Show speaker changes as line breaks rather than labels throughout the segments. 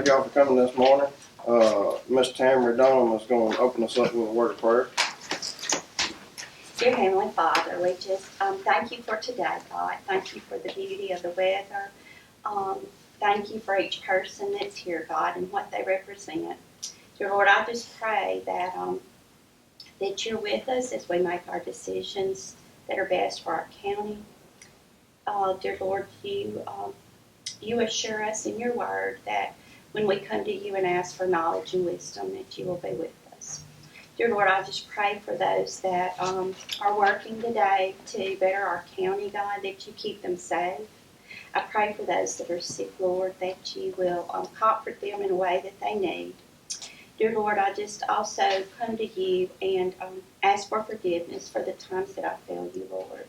thank y'all for coming this morning. Miss Tamara Dunham is going to open us up with a word of prayer.
Dear Heavenly Father, we just thank you for today, God. Thank you for the beauty of the weather. Thank you for each person that's here, God, and what they represent. Dear Lord, I just pray that that you're with us as we make our decisions that are best for our county. Dear Lord, you assure us in your word that when we come to you and ask for knowledge and wisdom, that you will be with us. Dear Lord, I just pray for those that are working today to better our county, God, that you keep them safe. I pray for those that are sick, Lord, that you will comfort them in a way that they need. Dear Lord, I just also come to you and ask for forgiveness for the times that I failed you, Lord.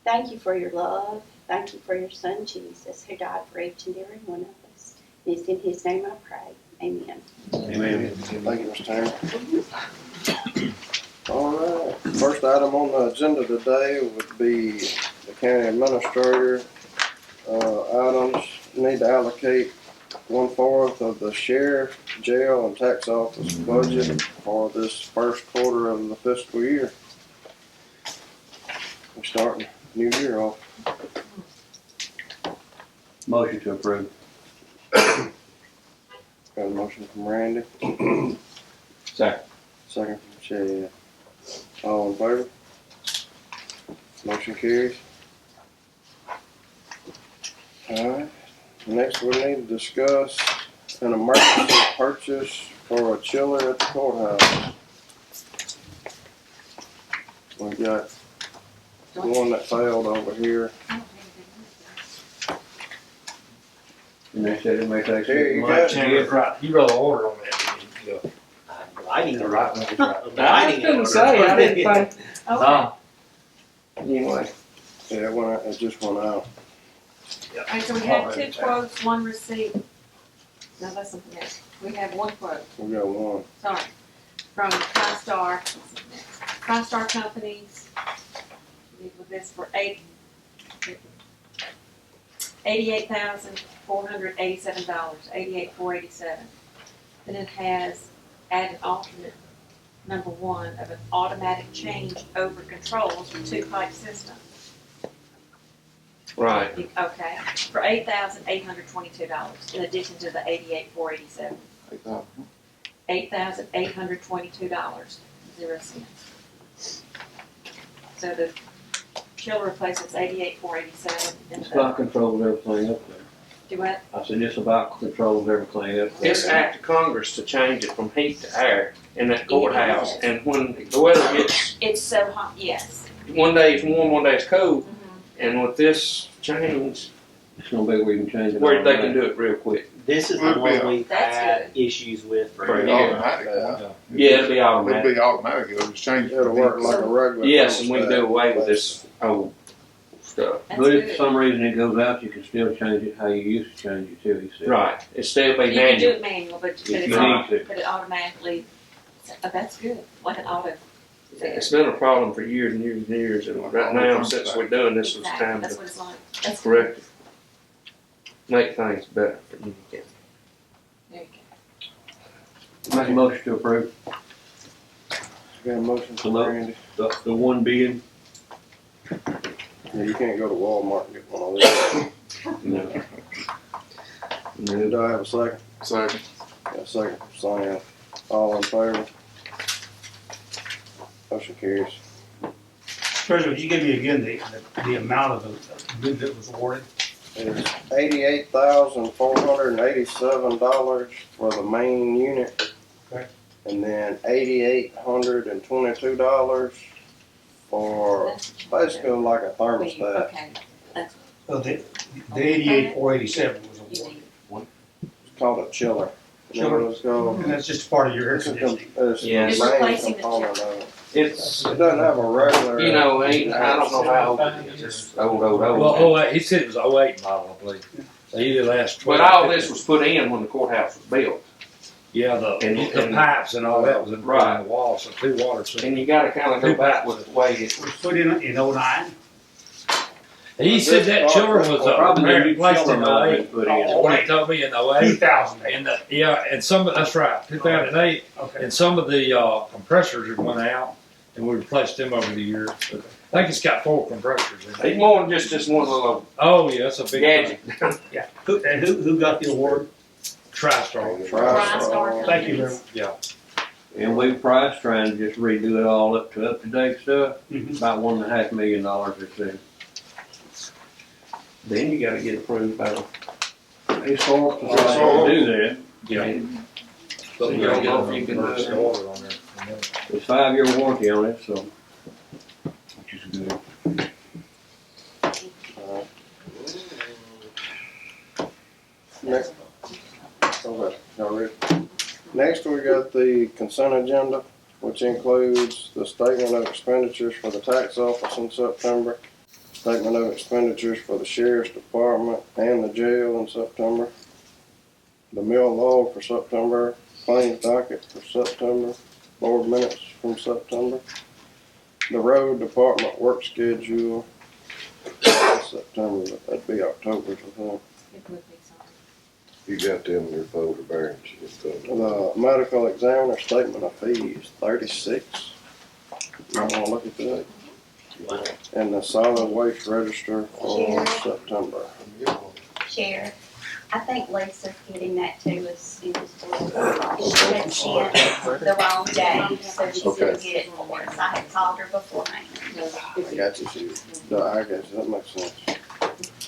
Thank you for your love. Thank you for your Son, Jesus, who died for each and every one of us. And it's in his name I pray. Amen.
Amen. Thank you, Ms. Tamara. All right. First item on the agenda today would be the county administrator items. Need to allocate 1/4 of the sheriff, jail, and tax office budget for this first quarter of the fiscal year. We're starting the new year off.
Motion to approve.
Got a motion from Randy.
Second.
Second from Chad. All in favor? Motion carries. Alright. Next we need to discuss an emergency purchase for a chiller at the courthouse. We got one that failed over here.
And they said it may take
Here, you
6
got
months.
it.
Right, you wrote an order on that, didn't you?
Lighting or right?
I didn't say, I didn't think.
No.
Anyway, yeah, it just went out.
Alright, so we have 2 quotes, 1 receipt. No, that's something else. We have 1 quote,
We got one.
sorry, from Five Star Companies. With this for $88,487, $88,487. Then it has added alternate number 1 of an automatic change over controls for 2-pipe system.
Right.
Okay, for $8,822 in addition to the $88,487. $8,822.00. So the chiller replacement's $88,487.
It's about controls everything up there.
Do what?
I said it's about controls everything up there.
It's act of Congress to change it from heat to air in that courthouse, and when the weather gets,
It's so hot, yes.
one day it's warm, one day it's cold, and with this change,
It's gonna be where you can change it.
where they can do it real quick.
This is the one we've
That's
had issues with for
For
years.
Automatic one.
Yeah, it'll be
It'll
automatic.
be automatic, it'll just change.
It'll work like a regular.
Yes, and we can do
thermostat.
away with this old stuff.
That's
But if for
good.
some reason it goes out, you can still change it how you used to change it too, he said.
Right, it still be
You can do
manual.
it manual, but
you
it's
need to.
but it automatically, that's good, like an auto.
It's been a problem for years and years and years, and right now, since we're doing this, it's
Exactly,
time
that's
to
what it's like. That's
correct it. Make things better for you.
There you go.
Make a motion to approve
Got a motion from
Hello?
Randy.
the one bid.
Yeah, you can't go to Walmart and get one of these. Do I have a second?
Second.
Got a second from Sam. All in favor? Motion carries.
Treasurer, would you give me again the amount of the bid that was awarded?
It's $88,487 for the main unit.
Okay.
And then $8,822 for basically like a thermostat.
Okay, that's
So the 88,487 was
you
awarded.
need.
It's called a chiller.
Chiller.
It's called.
And that's just part of your air
It's a
conditioning.
it's
Yeah.
the
It's
main
replacing the
component of it.
It's,
It doesn't have a regular.
you know, I don't know how old it is, it's old.
Well, he said it was 08 model, I believe. So he did last 12.
But all this was put in when the courthouse was built,
Yeah, the pipes and all that was in
Right.
the walls, so 2 water systems.
and you gotta kinda go back with the way it
It was put in '09.
He said that children was
Probably the new
placed
chiller
in
might be
08.
put in.
That's what he told me in 08.
2008.
And yeah, and that's right, 2008.
Okay.
And some of the compressors had went out, and we replaced them over the years. But I think it's got 4 compressors in it.
It's more than just this one little
Oh yeah, that's a big
gadget.
Yeah. Who got the award?
TriStar.
TriStar
Thank you very
companies.
much.
Yeah.
And we priced trying to just redo it all up to date stuff,
Mhm.
about $1.5 million or so.
Then you gotta get approved by the
It's hard to
So-
do that.
Yeah.
So you don't know if you can do
Emergency
it.
order on there.
It's 5-year warranty on it, so, which is good.
Next, okay, y'all ready? Next, we got the consent agenda, which includes the statement of expenditures for the tax office in September, statement of expenditures for the sheriff's department and the jail in September, the mill log for September, claims docket for September, board minutes from September, the road department work schedule for September, but that'd be October's, I think.
It would be something.
You got them in your folder, Barry.
The medical examiner statement of fees, 36. You wanna look at that? And the solid waste register for September.
Sheriff, I think Lisa's getting that to us in this board. She had sent the wrong day, so she didn't get it for us. I had called her beforehand.
I got you, I got you, that makes sense.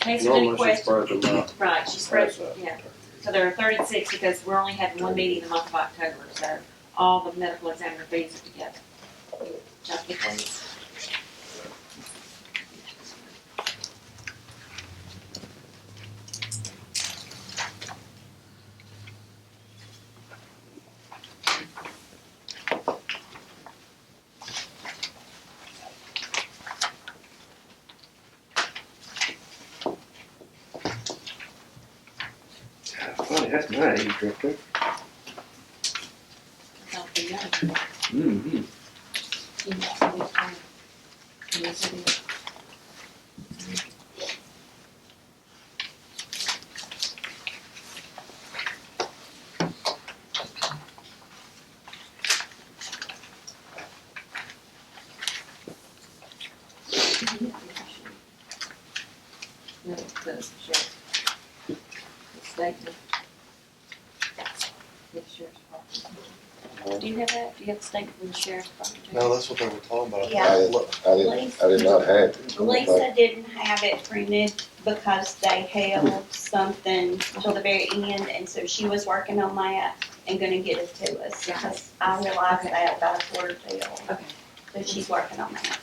Answer any
Normally she
questions?
spread them out.
Right, she spread,
That's it.
yeah. So there are 36 because we're only having one meeting in the month of October, so all the medical examiner fees are together. Chucky, please.
funny, that's my age right there.
Don't be young.
Mm-hmm.
You need to be kind. You need to be- No, the sheriff. The statement. The sheriff's department. Do you have that? Do you have the statement from the sheriff's department?
No, that's what they were talking about.
Yeah.
I did not have it.
Lisa didn't have it printed because they held something till the very end, and so she was working on that and gonna get it to us. Because I realized that about a quarter till.
Okay.
So she's working on that.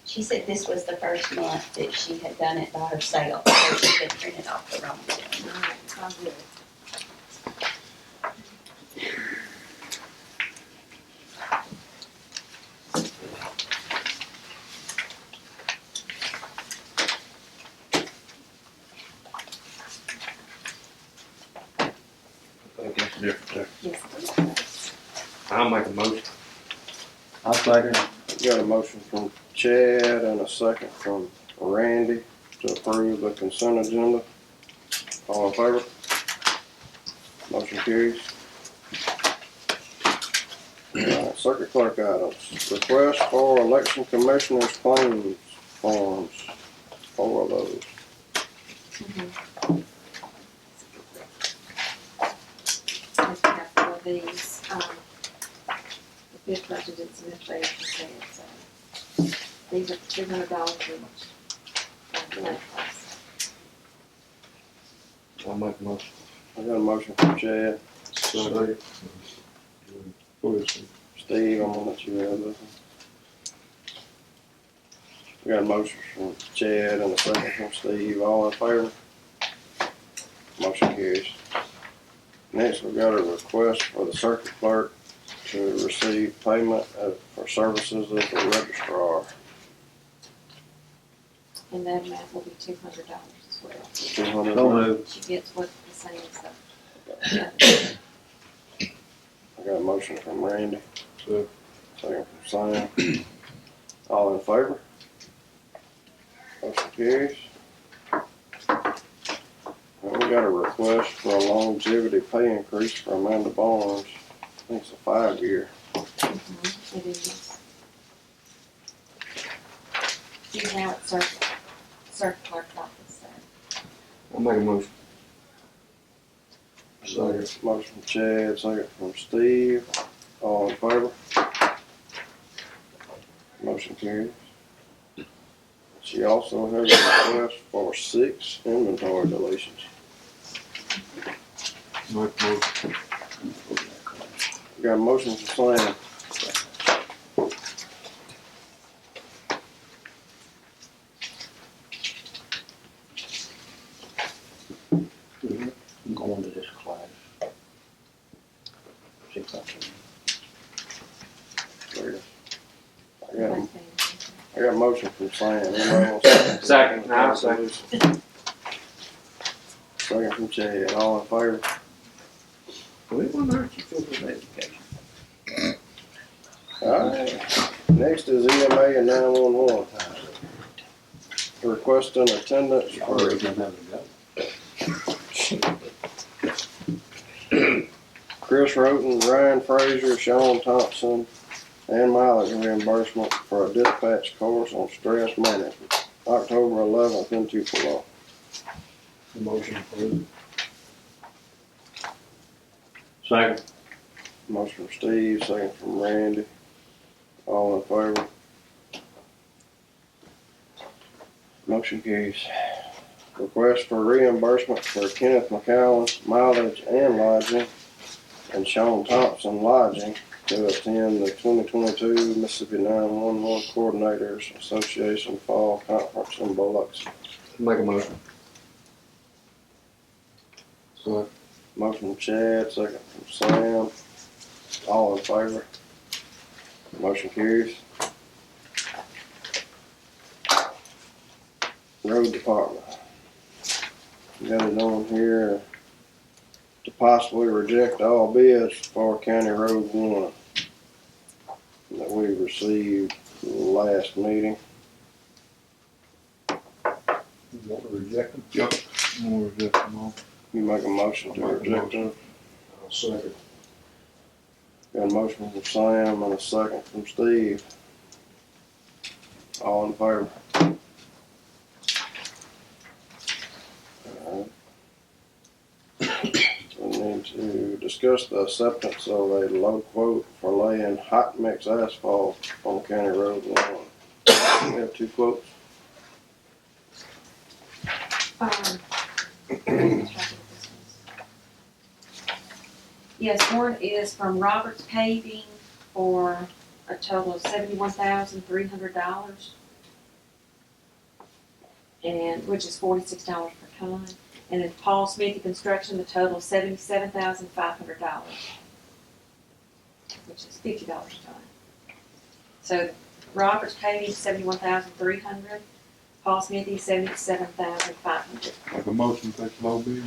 She said this was the first month that she had done it by herself, so she had printed off the wrong one.
All right, sounds good.
I think that's different there.
Yes.
I'll make a motion.
I'll second.
Got a motion from Chad and a second from Randy to approve the consent agenda. All in favor? Motion carries. Circuit Clerk items. Request for election commissioners claims forms. 4 of those.
Yes, we have 4 of these. The fifth person did submit theirs instead, so these are $200 each. For that price.
I'll make a motion.
I got a motion from Chad. Steve, I'm gonna let you have this one. We got a motion from Chad and a second from Steve. All in favor? Motion carries. Next, we got a request for the circuit clerk to receive payment for services of the registrar.
And that amount will be $200 as well.
200.
So moved.
She gets what the same stuff.
I got a motion from Randy.
So-
Second from Sam. All in favor? Motion carries. And we got a request for a longevity pay increase for Amanda Barnes. I think it's a 5-year.
It is. She's now at Circuit Clerk office, so.
I'll make a motion.
Motion from Chad, second from Steve. All in favor? Motion carries. She also has a request for 6 inventory deletions.
Make a motion.
Got a motion from Sam.
I'm going to this class. 6 o'clock.
I got a motion from Sam. Anybody want to
Second. No, second.
Second from Chad. All in favor?
We want to hurt you for the education.
Alright. Next is EMA and 911. Requesting attendance
Y'all
for
already done that ago.
Chris Roten, Ryan Frazier, Sean Thompson, and mileage reimbursement for a dispatch course on stress management, October 11th in Tupelo.
Motion approved.
Second.
Motion from Steve, second from Randy. All in favor? Motion carries. Request for reimbursement for Kenneth McCowan, mileage and lodging, and Sean Thompson lodging to attend the 2022 Mississippi 911 Coordinators Association Fall Conference in Biloxi.
Make a motion.
So,
Motion from Chad, second from Sam. All in favor? Motion carries. Road Department. Got it on here to possibly reject all bids for County Road 1 that we received last meeting.
you want to reject them? Yep. We'll reject them all.
You make a motion to
I'll make a
reject
motion.
them.
I'll second.
Got a motion from Sam and a second from Steve. All in favor? Alright. We need to discuss the acceptance of a low quote for laying hot mix asphalt on County Road 1. We have 2 quotes.
Yes, one is from Roberts Paving for a total of $71,300. And, which is $46 per ton. And then Paul Smithy Construction, the total $77,500. Which is $50 a ton. So Roberts Paving, $71,300. Paul Smithy, $77,500.
Make a motion, take the low bid.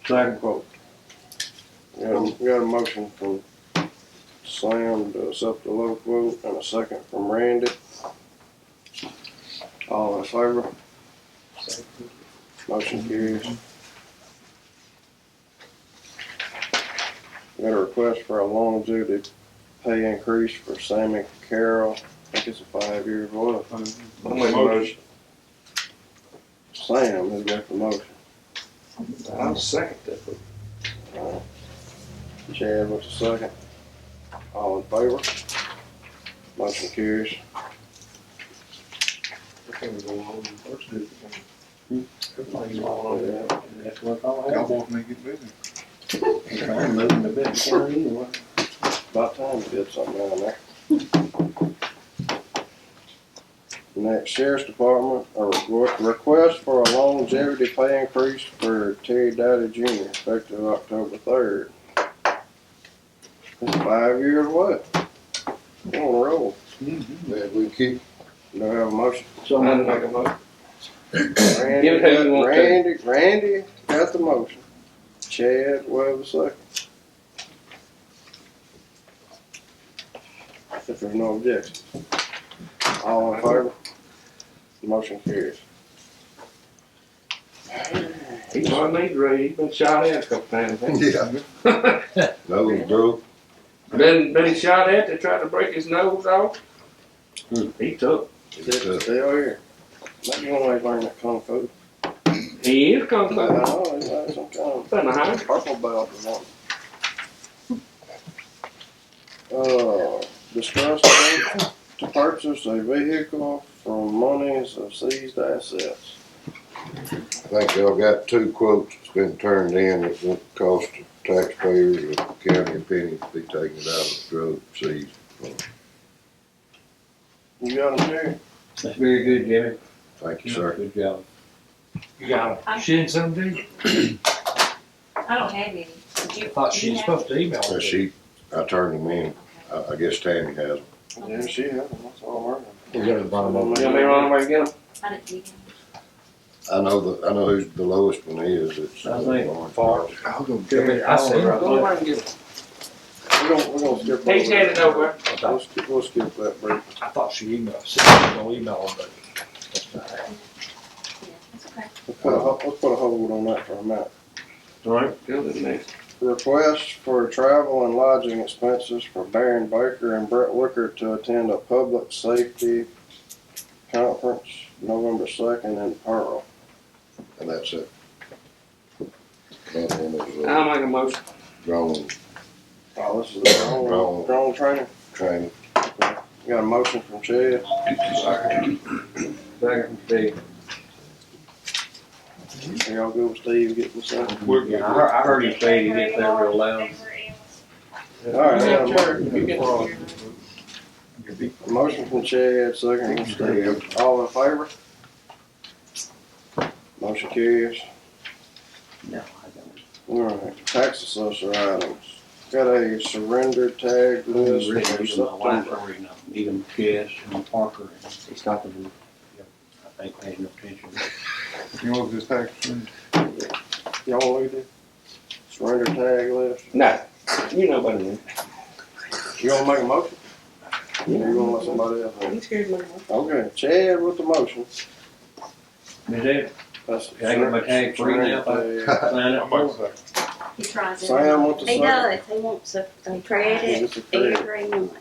Second quote. Got a motion from Sam to accept the low quote and a second from Randy. All in favor? Motion carries. Got a request for a longevity pay increase for Sammy Carroll. I think it's a 5-year vote.
I'll make a motion.
Sam has got the motion.
I'll second that.
Chad with the second. All in favor? Motion carries.
Everything's going on. Everything's going on. That's what y'all want me to get busy.
I'm moving to Benton County anyway.
About time to get something down there. Next, Sheriff's Department, a request for a longevity pay increase for Terry Dowdy Jr. effective October 3rd. It's 5 years what? We're on a roll.
Yeah, we keep,
Do I have a motion?
So I'm gonna make a motion.
Randy,
Give it who you want to.
Randy got the motion. Chad, we have a second. If there's no objection. All in favor? Motion carries.
He's on me, Ray. He's been shot at a couple times. hasn't he?
Yeah. Nose broke.
Been he shot at? They tried to break his nose off. He took.
Still here. Maybe you wanna learn that kung fu.
He is kung
I
fu.
know, he's like some kind of
Been behind.
purple belt or something. Discuss to purchase a vehicle from monies of seized assets.
I think y'all got 2 quotes that's been turned in. It won't cost the taxpayers or the county a penny to be taking it out of the drug seized.
You got them here?
That's very good, Jimmy.
Thank you, sir.
Good job.
You got a, she didn't send them to you?
I don't have any. Did you?
I thought she was supposed to email
That
them.
sheet, I turned them in. I guess Tammy has them.
Yeah, she has them, that's all
You got to run them over.
You want me to run away and get him?
I didn't get any.
I know who the lowest one is. It's
I think
Lawrence.
Fox.
I seen
Go
her.
away and get him.
We're gonna skip over.
He's headed over.
We'll skip that briefly.
I thought she emailed, she was gonna email them, but that's not happening.
Yeah, that's okay.
Let's put a hold on that for a minute.
All right, fill it next.
Request for travel and lodging expenses for Baron Baker and Brett Wicker to attend a public safety conference November 2nd in Pearl.
And that's it. That one is
I'll make a motion.
drone
Oh, this is the drone training.
training.
You got a motion from Chad.
Second, Steve.
Are y'all good with Steve getting this out?
Yeah, I heard you say he hit that real loud.
All right,
Yeah,
I got
sure. You get
a motion from Chad, second from Steve. All in favor? Motion carries.
No, I don't.
Alright, tax assessor items. Got a surrender tag list
Really,
for
even my wife
September.
already know. Need them Chess and Parker, and he stopped them. I think paying no attention.
You want this tax?
Y'all want to do? Surrender tag list.
No, you know better than me.
You wanna make a motion? Or you wanna let somebody else?
I'm scared of my motion.
Okay, Chad with the motion.
Is it?
That's
Can I get my tag free now?
surrender tag.
Sign up for it?
He tries it.
Sam with the
He
second.
does, he wants a credit
It's a credit.
every month.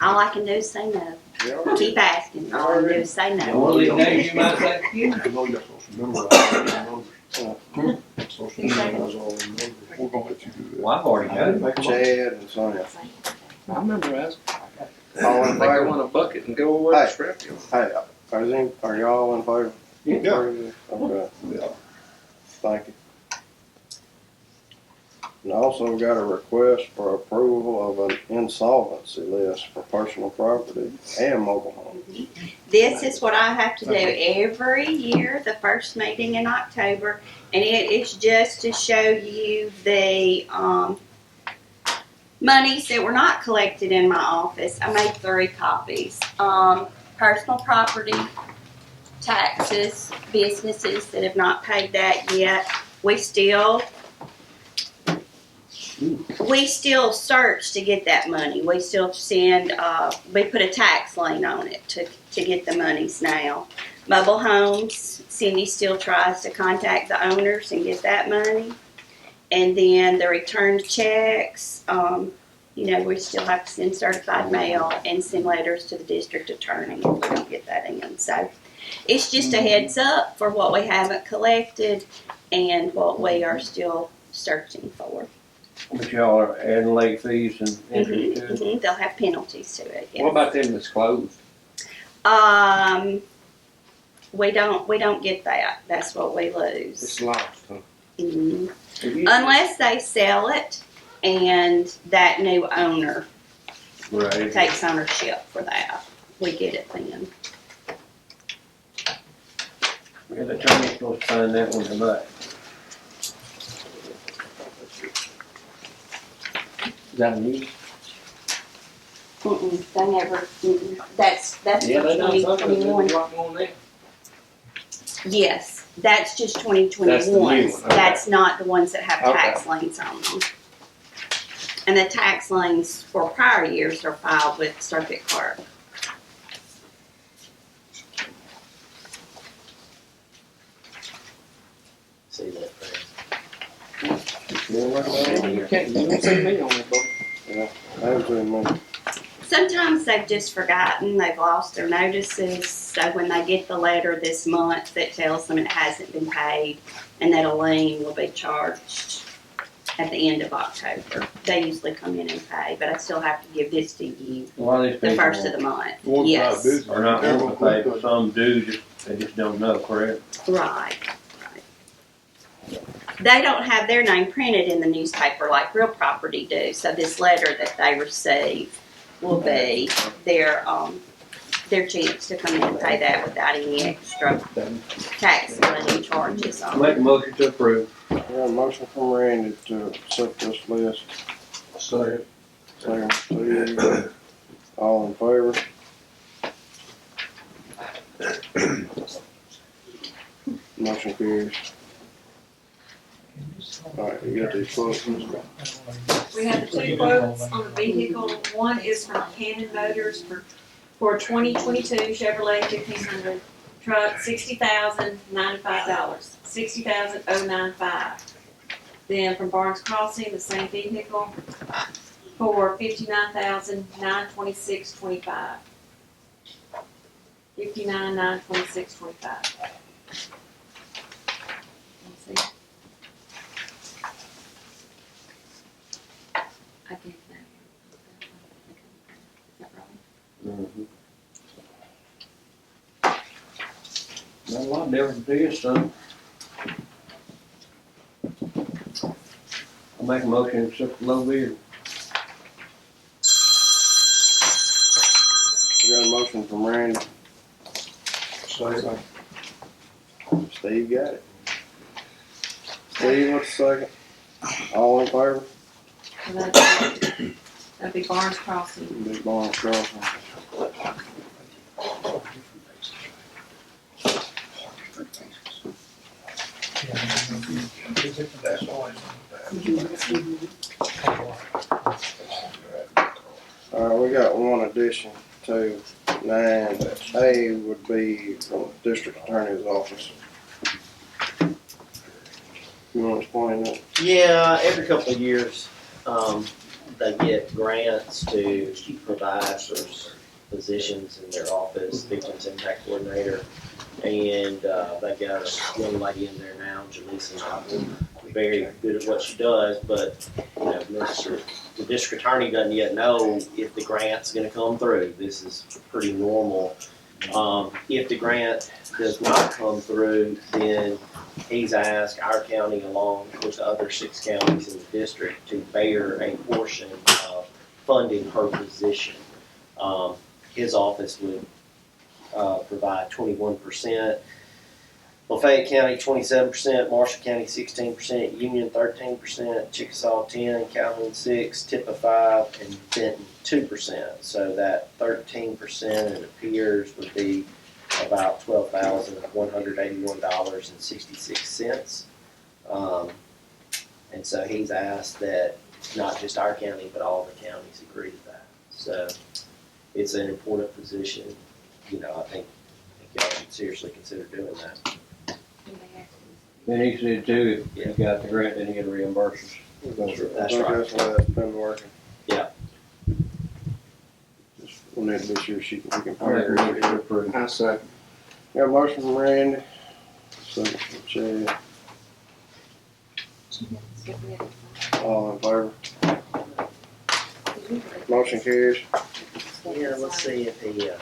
All I can do is say no.
Yeah.
Keep asking, all I can do is say
One
no.
of these days you might say,
I know you're supposed to memorize those numbers. We're gonna let you do that.
well, I've already got it.
Chad and Sonia.
I remember asking.
All
I
in
think I
favor?
want a bucket and go away to scrap you.
Hey, are y'all in favor?
Yeah.
Okay,
Yeah.
thank you. And also got a request for approval of an insolvency list for personal property and mobile homes.
This is what I have to do every year, the first meeting in October, and it is just to show you the, monies that were not collected in my office. I made 3 copies. Personal property, taxes, businesses that have not paid that yet. We still search to get that money. We still send, we put a tax lien on it to get the monies now. Mobile homes, Cindy still tries to contact the owners and get that money. And then the returned checks, we still have to send certified mail and send letters to the district attorney if we don't get that in. So it's just a heads up for what we haven't collected and what we are still searching for.
But y'all are adding late fees and interest to it.
They'll have penalties to it. Yes.
What about them that's closed?
We don't get that. That's what we lose.
It's lost, huh?
Mhm.
Have you-
Unless they sell it and that new owner
Right.
takes ownership for that. We get it then.
Yeah, the attorney's supposed to find that one tonight.
Is that new?
They never, that's for
Yeah, they done something, there's
2021.
a lot more than that.
Yes, That's just twenty
That's the new
twenty-ones.
one, okay.
That's not the ones that have
Okay.
tax liens on them. And the tax liens for prior years are filed with Circuit Clerk.
See that
You can't, you don't see me on that book.
I haven't seen mine.
Sometimes they've just forgotten, they've lost their notices, so when they get the letter this month that tells them it hasn't been paid and that a lien will be charged at the end of October, they usually come in and pay, but I still have to give this to you
A lot of these
the
people
first of the month.
One
Yes,
side business.
are not wanting to pay, but some do, they just don't know, correct?
right, right. They don't have their name printed in the newspaper like real property do, so this letter that they receive will be their chance to come in and pay that without any extra tax and lien charges
I
on
make
it.
a motion to approve.
I got a motion from Randy to accept this list.
Second.
Second, Steve. All in favor? Motion carries. Alright, you got these quotes?
We have the two quotes on the vehicle. One is from Cannon Motors for 2022 Chevrolet 1500 truck, $60,095. $60,095. Then from Barnes Crossing, the same vehicle for $59,926.25. $59,926.25. Let's see. I gave that one. Is that right?
Not a lot different to this, son. I'll make a motion to accept the low bid.
We got a motion from Randy.
Second.
Steve got it. Steve, what's the second? All in favor?
So that'd be Barnes Crossing.
Big Barnes Crossing. Alright, we got one addition to 9A would be from the District Attorney's Office. You wanna explain that?
Yeah, every couple of years, they get grants to provide for positions in their office, victims impact coordinator. And, they got a young lady in there now, Jaleesa, very good at what she does, but, you know, the district attorney doesn't yet know if the grant's gonna come through. This is pretty normal. If the grant does not come through, then he's asked our county along with the other 6 counties in the district to bear a portion of funding her position. His office would provide 21%. Lafayette County 27%, Marshall County 16%, Union 13%, Chickasaw 10, Calhoun 6, Tippah 5, and Benton 2%. So that 13% it appears would be about $12,181.66. And so he's asked that not just our county, but all the counties agree to that. So it's an important position. You know, I think y'all should seriously consider doing that.
Then he said too, if he got the grant, then he could reimburse us.
That's
I think
right.
that's why it's been working.
Yeah.
Just, we'll need to be sure we can
I make a
hire
motion to
her.
approve.
I second.
Got a motion from Randy, second from Chad, all in favor? Motion carries.
Yeah, let's see if he, I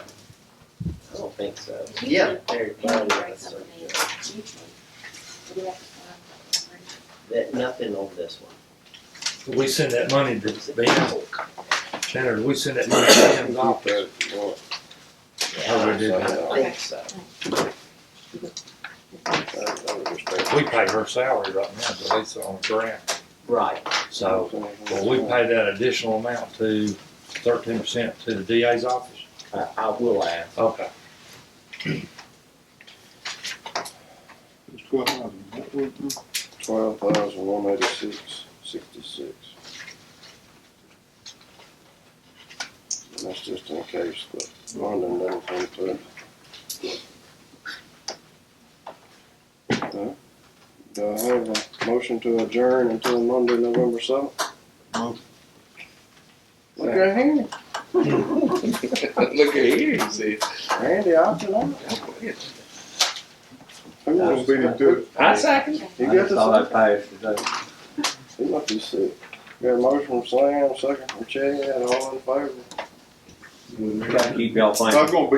don't think so. Yeah, there, that, nothing on this one.
We send that money to Ben. Senator, we send that money to Ben's office. How we did
I
that?
think so.
We pay her salary right now, Jaleesa, on the grant.
Right.
So, well, we pay that additional amount to 13% to the DA's office?
I will ask.
Okay.
It's 12,000. What went through?
12,186.66. And that's just in case the London doesn't come through. Okay. Do I have a motion to adjourn until Monday, November 7th?
Motion.
Look at him,
Look at here, he said.
Randy, out tonight. Who
Don't
was
beat him to it.
I second.
You
I
got
just thought I
the
passed today.
second? He must be sick. Got a motion from Sam, second from Chad, all in favor?
Gotta keep y'all
I
thinking.
was gonna be